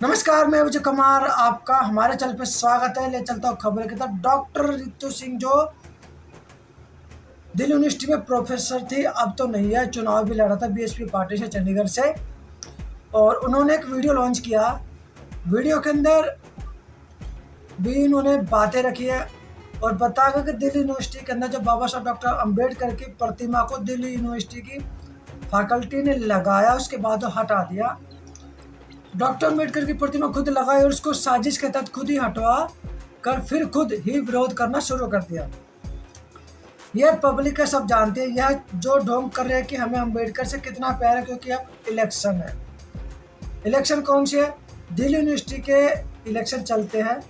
नमस्कार, मैं विजय कुमार, आपका हमारे चैनल पे स्वागत है। ले चलता हूँ खबर की तरफ। डॉक्टर रितु सिंह जो दिल्ली यूनिवर्सिटी में प्रोफेसर थी, अब तो नहीं है। चुनाव भी लड़ा था बीएसपी पार्टी से चंडीगढ़ से, और उन्होंने एक वीडियो लॉन्च किया। वीडियो के अंदर भी उन्होंने बातें रखी है और बताया कि दिल्ली यूनिवर्सिटी के अंदर जो बाबा साहब डॉक्टर अम्बेडकर की प्रतिमा को दिल्ली यूनिवर्सिटी की फैकल्टी ने लगाया, उसके बाद वो हटा दिया। डॉक्टर अम्बेडकर की प्रतिमा खुद लगाई और उसको साजिश के तहत खुद ही हटवा कर फिर खुद ही विरोध करना शुरू कर दिया। यह पब्लिक है, सब जानते हैं। यह जो ढोंग कर रहे हैं कि हमें अम्बेडकर से कितना प्यार है, क्योंकि अब इलेक्शन है। इलेक्शन कौन से है? दिल्ली यूनिवर्सिटी के इलेक्शन चलते हैं,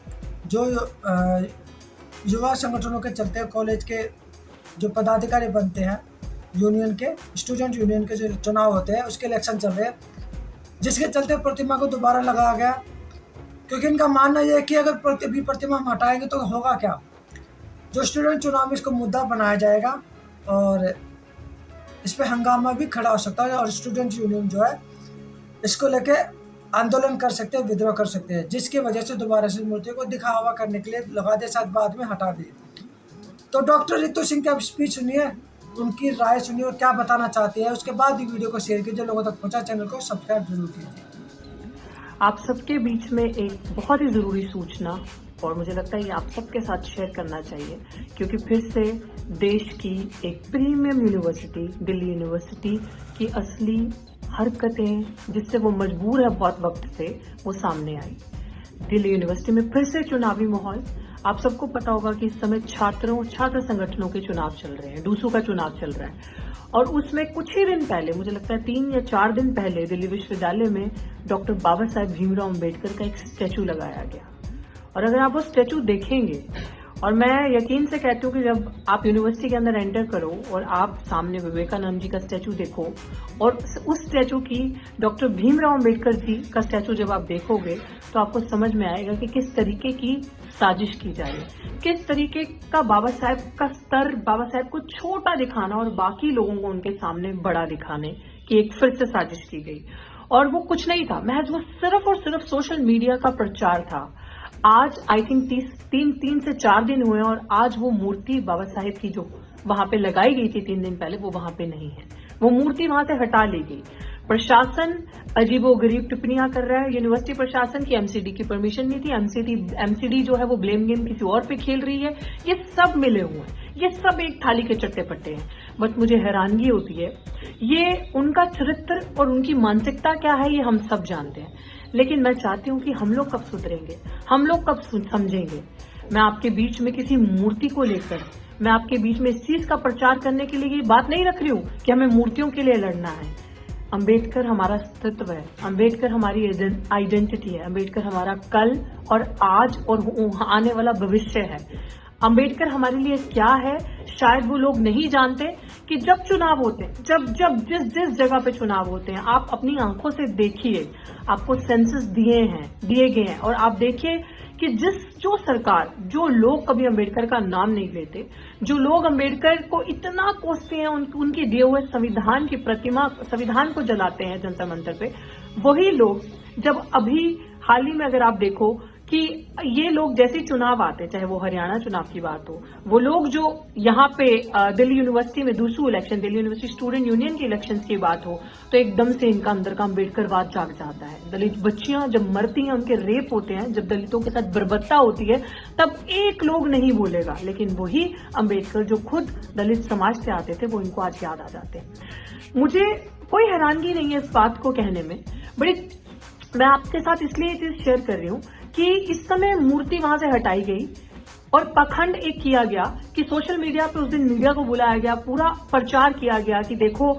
जो युवा संगठनों के चलते हैं। कॉलेज के जो पदाधिकारी बनते हैं, यूनियन के, स्टूडेंट यूनियन के जो चुनाव होते हैं, उसके इलेक्शन चल रहे हैं, जिसके चलते प्रतिमा को दोबारा लगाया गया। क्योंकि इनका मानना यह है कि अगर प्रतिमा हम हटाएंगे तो होगा क्या? जो स्टूडेंट चुनाव में इसको मुद्दा बनाया जाएगा और इस पर हंगामा भी खड़ा हो सकता है, और स्टूडेंट यूनियन जो है इसको लेके आंदोलन कर सकते हैं, विद्रोह कर सकते हैं, जिसकी वजह से दोबारा से मूर्ति को दिखावा करने के लिए लगा दे, साथ बाद में हटा दिए। तो डॉक्टर रितु सिंह का स्पीच सुनिए, उनकी राय सुनिए और क्या बताना चाहते हैं। उसके बाद ही वीडियो को शेयर कीजिए, लोगों तक पहुंचा। चैनल को सब्सक्राइब जरूर कीजिए। आप सबके बीच में एक बहुत ही ज़रूरी सूचना, और मुझे लगता है ये आप सबके साथ शेयर करना चाहिए, क्योंकि फिर से देश की एक प्रीमियम यूनिवर्सिटी दिल्ली यूनिवर्सिटी की असली हरकतें, जिससे वो मजबूर है बहुत वक्त से, वो सामने आई। दिल्ली यूनिवर्सिटी में फिर से चुनावी माहौल। आप सबको पता होगा कि इस समय छात्र संगठनों के चुनाव चल रहे हैं, डूसू का चुनाव चल रहा है, और उसमें कुछ ही दिन पहले, मुझे लगता है 3 या 4 दिन पहले, दिल्ली विश्वविद्यालय में डॉक्टर बाबा साहेब भीमराव अम्बेडकर का एक स्टैचू लगाया गया। और अगर आप वो स्टैचू देखेंगे, और मैं यकीन से कहती हूँ कि जब आप यूनिवर्सिटी के अंदर एंटर करो और आप सामने विवेकानंद जी का स्टैचू देखो, और उस स्टैचू की डॉक्टर भीमराव अम्बेडकर जी का स्टैचू जब आप देखोगे, तो आपको समझ में आएगा कि किस तरीके की साजिश की जा रही है, किस तरीके का बाबा साहेब का स्तर, बाबा साहेब को छोटा दिखाना और बाकी लोगों को उनके सामने बड़ा दिखाने की एक फिर से साजिश की गई। और वो कुछ नहीं था, महज वो सिर्फ और सिर्फ सोशल मीडिया का प्रचार था। आज आई थिंक 3 से 4 दिन हुए, और आज वो मूर्ति बाबा साहेब की जो वहां पे लगाई गई थी 3 दिन पहले, वो वहां पे नहीं है। वो मूर्ति वहां से हटा ली गई। प्रशासन अजीबोगरीब टिप्पणियां कर रहा है। यूनिवर्सिटी प्रशासन की एमसीडी की परमिशन नहीं थी। एमसीडी जो है वो ब्लेम गेम किसी और पे खेल रही है। ये सब मिले हुए हैं, ये सब एक थाली के चट्टे पट्टे हैं। बट मुझे हैरानगी होती है, ये उनका चरित्र और उनकी मानसिकता क्या है ये हम सब जानते हैं, लेकिन मैं चाहती हूं कि हम लोग कब सुधरेंगे, हम लोग कब समझेंगे। मैं आपके बीच में किसी मूर्ति को लेकर, मैं आपके बीच में इस चीज का प्रचार करने के लिए ये बात नहीं रख रही हूं कि हमें मूर्तियों के लिए लड़ना है। अंबेडकर हमारा अस्तित्व है, अंबेडकर हमारी आइडेंटिटी है, अंबेडकर हमारा कल और आज और आने वाला भविष्य है। अंबेडकर हमारे लिए क्या है, शायद वो लोग नहीं जानते कि जब चुनाव होते हैं, जब जिस जगह पे चुनाव होते हैं, आप अपनी आंखों से देखिए, आपको सेंसस दिए गए हैं, और आप देखिए कि जो सरकार, जो लोग कभी अंबेडकर का नाम नहीं लेते, जो लोग अंबेडकर को इतना कोसते हैं, उनके दिए हुए संविधान की प्रतिमा, संविधान को जलाते हैं जंतर मंतर पे, वही लोग जब अभी हाल ही में अगर आप देखो कि ये लोग जैसे चुनाव आते, चाहे वो हरियाणा चुनाव की बात हो, वो लोग जो यहाँ पे दिल्ली यूनिवर्सिटी में DUSU election, Delhi university student union के इलेक्शन की बात हो, तो एकदम से इनका अंदर का अम्बेडकरवाद जाग जाता है। दलित बच्चियां जब मरती हैं, उनके रेप होते हैं, जब दलितों के साथ बर्बरता होती है, तब एक लोग नहीं बोलेगा, लेकिन वही अम्बेडकर जो खुद दलित समाज से आते थे, वो इनको आज याद आ जाते हैं। मुझे कोई हैरानगी नहीं है इस बात को कहने में, बड़ी मैं आपके साथ इसलिए ये चीज शेयर कर रही हूं कि इस समय मूर्ति वहां से हटाई गई और पखंड एक किया गया कि सोशल मीडिया पे उस दिन मीडिया को बुलाया गया, पूरा प्रचार किया गया कि देखो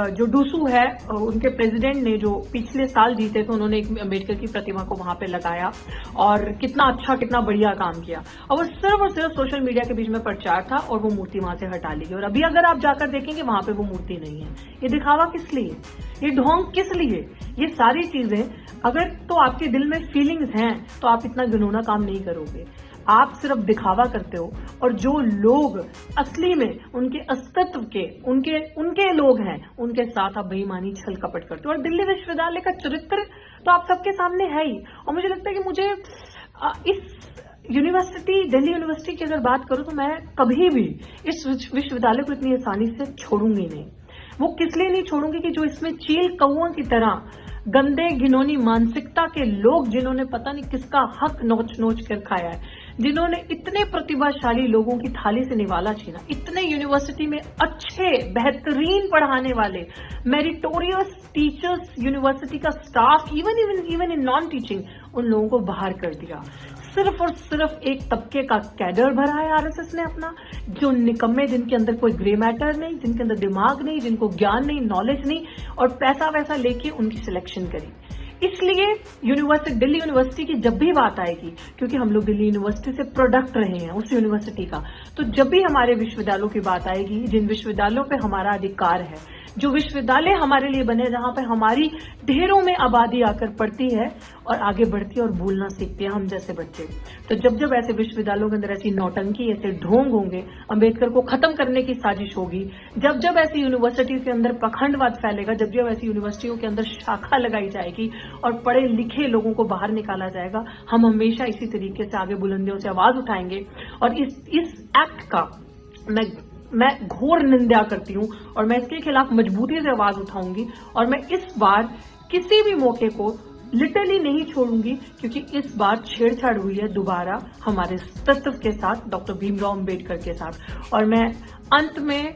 जो डूसू है, उनके प्रेसिडेंट ने जो पिछले साल जीते थे, उन्होंने एक अम्बेडकर की प्रतिमा को वहां पे लगाया और कितना अच्छा, कितना बढ़िया काम किया। और वो सिर्फ और सिर्फ सोशल मीडिया के बीच में प्रचार था और वो मूर्ति वहां से हटा ली गई। और अभी अगर आप जाकर देखेंगे, वहां पे वो मूर्ति नहीं है। ये दिखावा किस लिए, ये ढोंग किस लिए? ये सारी चीजें अगर तो आपके दिल में फीलिंग्स हैं, तो आप इतना घिनौना काम नहीं करोगे। आप सिर्फ दिखावा करते हो, और जो लोग असली में उनके अस्तित्व के, उनके लोग हैं, उनके साथ आप बेईमानी, छल कपट करते हो। और दिल्ली विश्वविद्यालय का चरित्र तो आप सबके सामने है ही। और मुझे लगता है कि मुझे इस यूनिवर्सिटी, दिल्ली यूनिवर्सिटी की अगर बात करूं तो मैं कभी भी इस विश्वविद्यालय को इतनी आसानी से छोड़ूंगी नहीं। वो किस लिए नहीं छोड़ूंगी कि जो इसमें चील कौओं की तरह गंदे घिनौनी मानसिकता के लोग, जिन्होंने पता नहीं किसका हक नोच नोच कर खाया है, जिन्होंने इतने प्रतिभाशाली लोगों की थाली से निवाला छीना, इतने यूनिवर्सिटी में अच्छे बेहतरीन पढ़ाने वाले मेरिटोरियस टीचर्स, यूनिवर्सिटी का staff, even in non teaching, उन लोगों को बाहर कर दिया। सिर्फ और सिर्फ एक तबके का कैडर भरा है आरएसएस ने अपना, जो निकम्मे, जिनके अंदर कोई ग्रे मैटर नहीं, जिनके अंदर दिमाग नहीं, जिनको ज्ञान नहीं, नॉलेज नहीं, और पैसा वैसा लेके उनकी सिलेक्शन करी। इसलिए दिल्ली यूनिवर्सिटी की जब भी बात आएगी, क्योंकि हम लोग दिल्ली यूनिवर्सिटी से प्रोडक्ट रहे हैं उस यूनिवर्सिटी का, तो जब भी हमारे विश्वविद्यालयों की बात आएगी, जिन विश्वविद्यालयों पे हमारा अधिकार है, जो विश्वविद्यालय हमारे लिए बने, जहां पे हमारी ढेरों में आबादी आकर पढ़ती है और आगे बढ़ती है और बोलना सीखती है हम जैसे बच्चे, तो जब जब ऐसे विश्वविद्यालयों के अंदर ऐसी नौटंकी, ऐसे ढोंग होंगे, अंबेडकर को खत्म करने की साजिश होगी, जब जब ऐसी यूनिवर्सिटी के अंदर पाखंडवाद फैलेगा, जब जब ऐसी यूनिवर्सिटियों के अंदर शाखा लगाई जाएगी और पढ़े लिखे लोगों को बाहर निकाला जाएगा, हम हमेशा इसी तरीके से आगे बुलंदियों से आवाज उठाएंगे। और इस एक्ट का मैं घोर निंदा करती हूं और मैं इसके खिलाफ मजबूती से आवाज उठाऊंगी। और मैं इस बार किसी भी मौके को लिटरली नहीं छोड़ूंगी, क्योंकि इस बार छेड़छाड़ हुई है दोबारा हमारे अस्तित्व के साथ, डॉक्टर भीमराव अंबेडकर के साथ। और मैं अंत में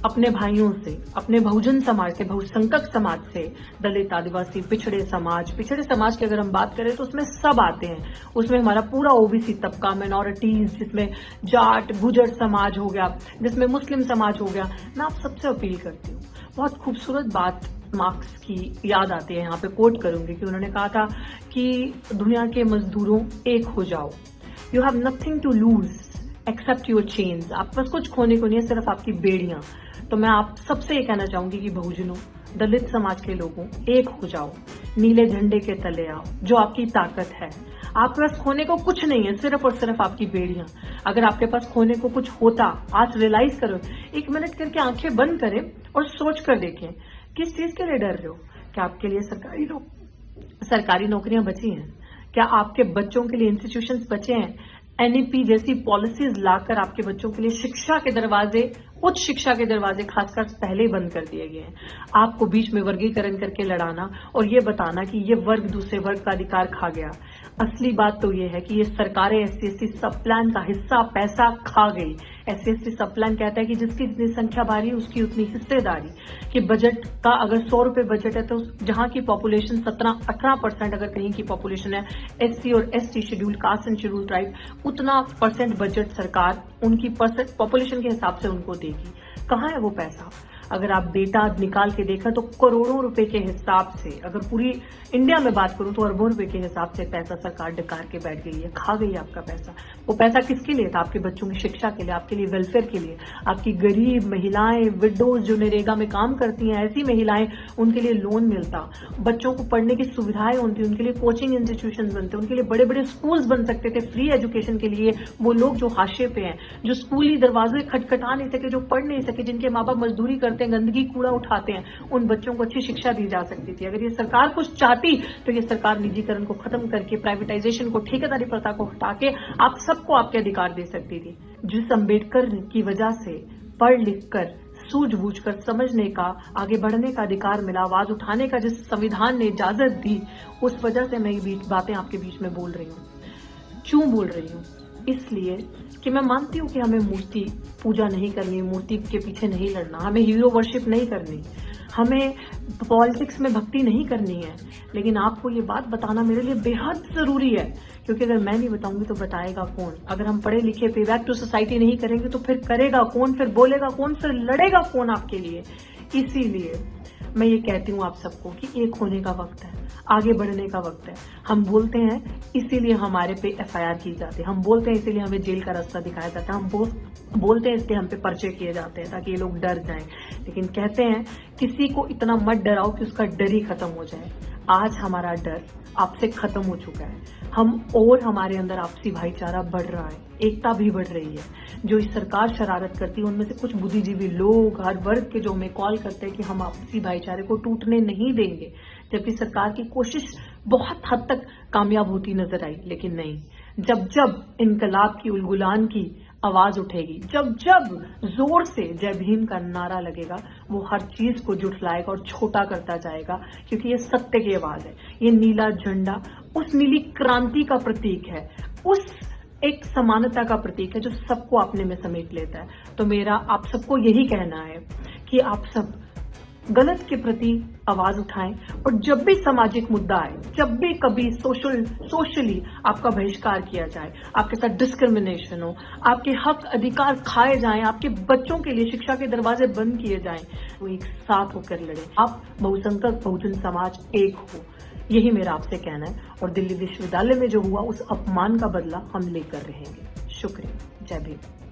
अपने भाइयों से, अपने बहुजन समाज से, बहुसंख्यक समाज से, दलित, आदिवासी, पिछड़े समाज की अगर हम बात करें तो उसमें सब आते हैं। उसमें हमारा पूरा ओबीसी तबका, माइनॉरिटीज, जिसमें जाट, गुजर समाज हो गया, जिसमें मुस्लिम समाज हो गया। मैं आप सबसे अपील करती हूँ, बहुत खूबसूरत बात मार्क्स की याद आती है, यहाँ पे कोट करूंगी कि उन्होंने कहा था कि दुनिया के मजदूरों एक हो जाओ, you have nothing to lose except your chains. आप पास कुछ खोने को नहीं है, सिर्फ आपकी बेड़ियां। तो मैं आप सबसे ये कहना चाहूंगी कि बहुजनों, दलित समाज के लोगों, एक हो जाओ, नीले झंडे के तले आओ, जो आपकी ताकत है। आपके पास खोने को कुछ नहीं है, सिर्फ और सिर्फ आपकी बेड़ियां। अगर आपके पास खोने को कुछ होता, आज रियलाइज करो, 1 मिनट करके आंखें बंद करें और सोच कर देखें किस चीज के लिए डर रहे हो। क्या आपके लिए सरकारी नौकरियां बची हैं? क्या आपके बच्चों के लिए इंस्टीट्यूशंस बचे हैं? एनईपी जैसी पॉलिसीज लाकर आपके बच्चों के लिए शिक्षा के दरवाजे, उच्च शिक्षा के दरवाजे खासकर पहले ही बंद कर दिए गए हैं। आपको बीच में वर्गीकरण करके लड़ाना और ये बताना कि ये वर्ग दूसरे वर्ग का अधिकार खा गया। असली बात तो ये है कि ये सरकारें एससी/एसटी सब प्लान का हिस्सा पैसा खा गई। एससी/एसटी सब प्लान कहता है कि जिसकी जितनी संख्या भारी है उसकी उतनी हिस्सेदारी, कि बजट का अगर 100 रुपए बजट है तो जहां की पॉपुलेशन 17-18% अगर कहीं की पॉपुलेशन है एससी और ST, scheduled caste and scheduled tribe, उतना % बजट सरकार उनकी पॉपुलेशन के हिसाब से उनको देगी। कहाँ है वो पैसा? अगर आप डेटा निकाल के देखा तो करोड़ों रुपए के हिसाब से, अगर पूरी इंडिया में बात करूं तो अरबों रुपए के हिसाब से पैसा सरकार डकार के बैठ गई है, खा गई है आपका पैसा। वो पैसा किसके लिए था? आपके बच्चों की शिक्षा के लिए, आपके लिए वेलफेयर के लिए। आपकी गरीब महिलाएं, विडोज जो नरेगा में काम करती हैं, ऐसी महिलाएं, उनके लिए लोन मिलता, बच्चों को पढ़ने की सुविधाएं होती, उनके लिए कोचिंग इंस्टीट्यूशन बनते, उनके लिए बड़े बड़े स्कूल्स बन सकते थे फ्री एजुकेशन के लिए। वो लोग जो हाशिए पे हैं, जो स्कूली दरवाजे खटखटा नहीं सके, जो पढ़ नहीं सके, जिनके माँ बाप मजदूरी करते हैं, गंदगी कूड़ा उठाते हैं, उन बच्चों को अच्छी शिक्षा दी जा सकती थी। अगर ये सरकार कुछ चाहती तो ये सरकार निजीकरण को खत्म करके, प्राइवेटाइजेशन को, ठेकेदारी प्रथा को हटा के आप सबको आपके अधिकार दे सकती थी। जिस अंबेडकर की वजह से पढ़ लिख कर, सूझबूझ कर समझने का, आगे बढ़ने का अधिकार मिला, आवाज उठाने का जिस संविधान ने इजाजत दी, उस वजह से मैं ये बातें आपके बीच में बोल रही हूँ। क्यों बोल रही हूँ? इसलिए कि मैं मानती हूँ कि हमें मूर्ति पूजा नहीं करनी, मूर्ति के पीछे नहीं लड़ना, हमें हीरो वर्शिप नहीं करनी, हमें पॉलिटिक्स में भक्ति नहीं करनी है। लेकिन आपको ये बात बताना मेरे लिए बेहद जरूरी है, क्योंकि अगर मैं नहीं बताऊंगी तो बताएगा कौन? अगर हम पढ़े लिखे पे बैक टू सोसाइटी नहीं करेंगे तो फिर करेगा कौन? फिर बोलेगा कौन? फिर लड़ेगा कौन आपके लिए? इसीलिए मैं ये कहती हूँ आप सबको कि एक होने का वक्त है, आगे बढ़ने का वक्त है। हम बोलते हैं इसीलिए हमारे पे एफआईआर की जाती है, हम बोलते हैं इसीलिए हमें जेल का रास्ता दिखाया जाता है, हम बोलते हैं इसलिए हम पे पर्चे किए जाते हैं ताकि ये लोग डर जाएं। लेकिन कहते हैं किसी को इतना मत डराओ कि उसका डर ही खत्म हो जाए। आज हमारा डर आपसे खत्म हो चुका है। हम और हमारे अंदर आपसी भाईचारा बढ़ रहा है, एकता भी बढ़ रही है। जो इस सरकार शरारत करती है उनमें से कुछ बुद्धिजीवी लोग हर वर्ग के जो हमें कॉल करते हैं कि हम आपसी भाईचारे को टूटने नहीं देंगे, जबकि सरकार की कोशिश बहुत हद तक कामयाब होती नजर आई। लेकिन नहीं, जब जब इनकलाब की उलगुलान की आवाज उठेगी, जब जब जोर से जय भीम का नारा लगेगा, वो हर चीज को जुठलाएगा और छोटा करता जाएगा, क्योंकि ये सत्य की आवाज है। ये नीला झंडा उस नीली क्रांति का प्रतीक है, उस एक समानता का प्रतीक है जो सबको अपने में समेट लेता है। तो मेरा आप सबको यही कहना है कि आप सब गलत के प्रति आवाज उठाएं, और जब भी सामाजिक मुद्दा आए, जब भी कभी सोशली आपका बहिष्कार किया जाए, आपके साथ डिस्क्रिमिनेशन हो, आपके हक अधिकार खाए जाएं, आपके बच्चों के लिए शिक्षा के दरवाजे बंद किए जाएं, तो एक साथ होकर लड़े। आप बहुसंख्यक बहुजन समाज एक हो, यही मेरा आपसे कहना है। और दिल्ली विश्वविद्यालय में जो हुआ उस अपमान का बदला हम लेकर रहेंगे। शुक्रिया। जय भीम।